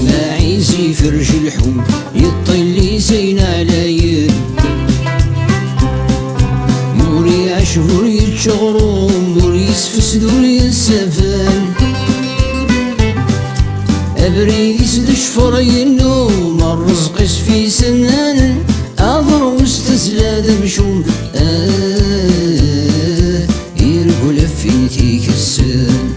معيزي فرج الحوم يطلي زين عليا موري عشهور يتشغرو موري يسفس دور يسفان أبريد يسد شفر ينوم الرزق في سنان أضر واستزلاد مشوم يرقو لفيتي كسان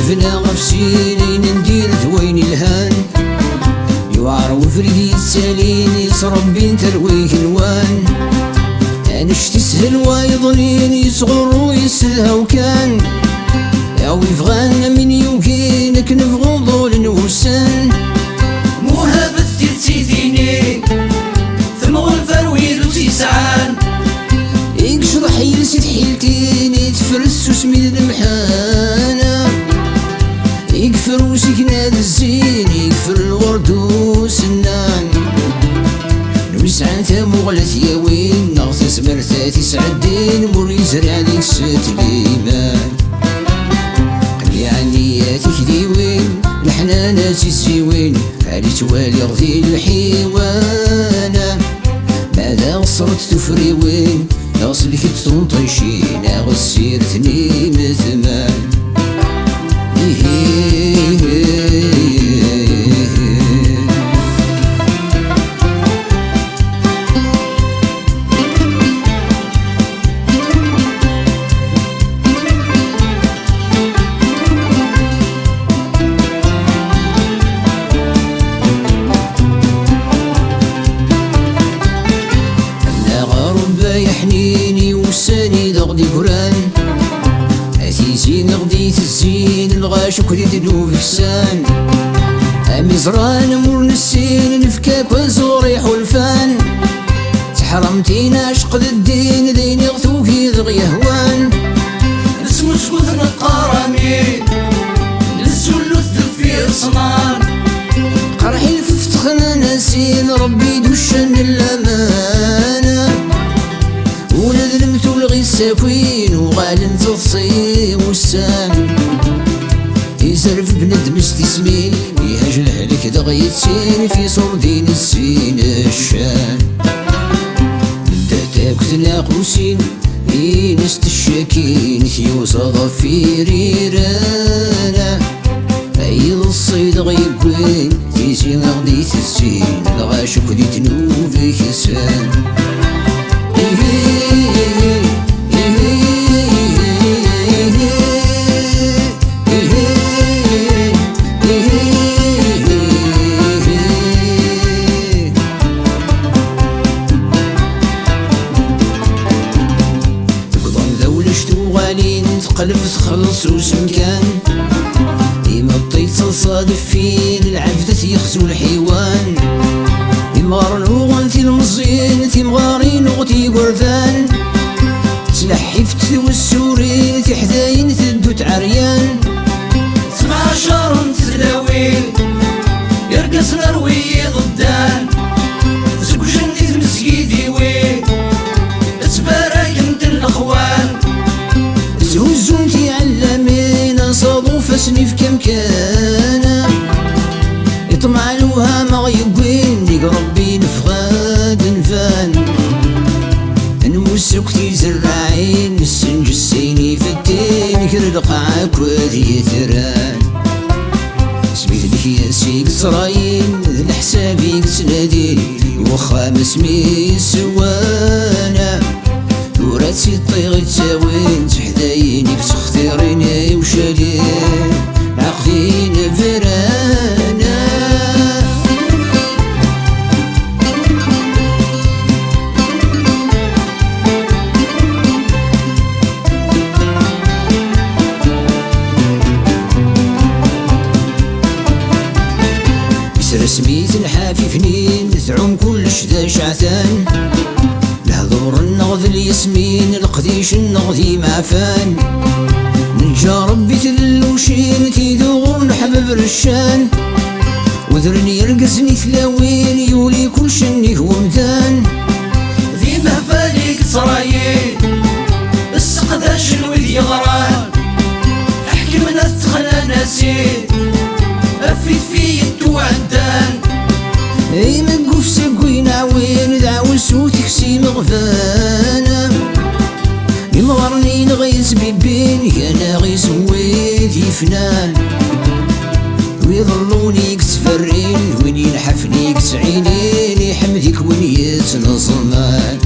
تفنى غفسيني ندير ثوين الهان يوعر وفريد يتسالين يصرب بين ترويه الوان انش تسهل ويضنين يصغر ويسلها وكان او يفغان من يمكنك نفغو ضول نوسان مهابة تيتيني ثم الفرويد وتيسعان يقشط حيل سيد حيلتيني تفرس وسميد المحانة يكفر وسكناد الزين يكفر الورد وسنان نوسعان تمغلت يا وين نغتس مرتاتي سعدين مور يزرع ديك ست ليمان قلي عنياتك ديوين الحنانات الزيوين علي توالي غذي الحيوانة ماذا غصرت تفري وين نغسلك تنطيشين غسيرتني مثمان أنا غرب يحنيني وساني ضغدي قران زين غديت الزين الغاش وكريت دلو فكسان مزران مور نسين نفكاك وزوري حلفان تحرمتين عشق الدين دين يغثوك يضغي هوان نسمو شكوث نقارامي نسولو تدفير صنان قرحي الفتخنا ناسين ربي دوشن الأمانة ولد المثول غي الساكوين وغالن تضصي وسان يزرف بندم استسمين يهجل هلك دغيت سين في صردين السين الشان دهتاك تناقوسين ينست الشاكين ثيوز ظفير يرانا أيض الصيد غيبوين تيزين غديت الزين لغاشك دي تنوفي كسان تقلب تخلص وسمكان ديما الطيط تصادف فين العبدة يخزو الحيوان تمغار نوغنتي المزين تمغارين وغتي قرفان تلحفت والسورين تحداين تدوت عريان 12 تلاوين يرقص نروي ضدان زوج جندي المسجيدي وين تبارك انت الاخوان زوزونتي علمينا صادو فسني في كم كان يطمع لوها مغيبين ديك ربي نفغاد نفان نمسك تيزرعين السنج السيني في الدين كردقعك وذي ثران سميت لك يا سيك صراين لحسابي تنادي وخا مسمي سوانا وراتي الطيغ تساوين تحدايني بتختاريني وشالين عقدين فرانا سميت الحافي فنين تعوم كلش ذا شعثان لهضور النغذ الياسمين يعيش النغذي معفان نجا ربي تلوشين تيدوغ نحبب رشان وذرني يرقزني ثلاوين يولي كل شني هو مدان ذي مهفاليك ترايين السقداش الوذ يغران احكي من الثخلة ناسين افيد في التوعدان اي مقوف سقوين عوين دعوة سوتك سي مغفانا يمغرني نغيس بيبين يا غيس ويدي فنان ويظلوني كتفرين وين ينحفني كتعينين يحمدك وين يتنظمان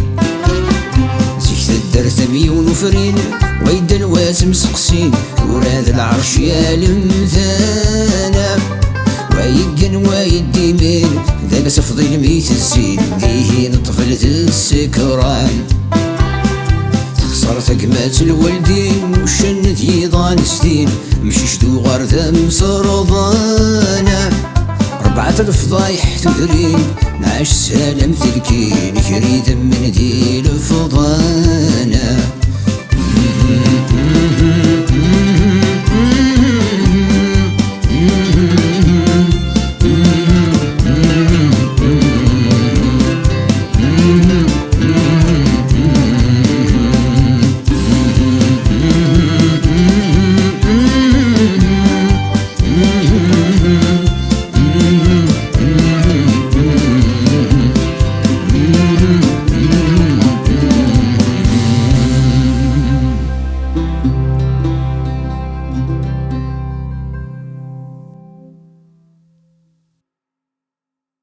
زيك تدرت ميون وفرين ويد الواس مسقسين وراد العرش يا المثانا ويقن ويد ديمين ذاك صفضي الميت الزين ليه نطفلة السكران خسرت قمات الوالدين وشنت يضان سدين مشيش دو غار ذم سرضانا 4000 فضايح تدرين نعيش سالم تلكين كريد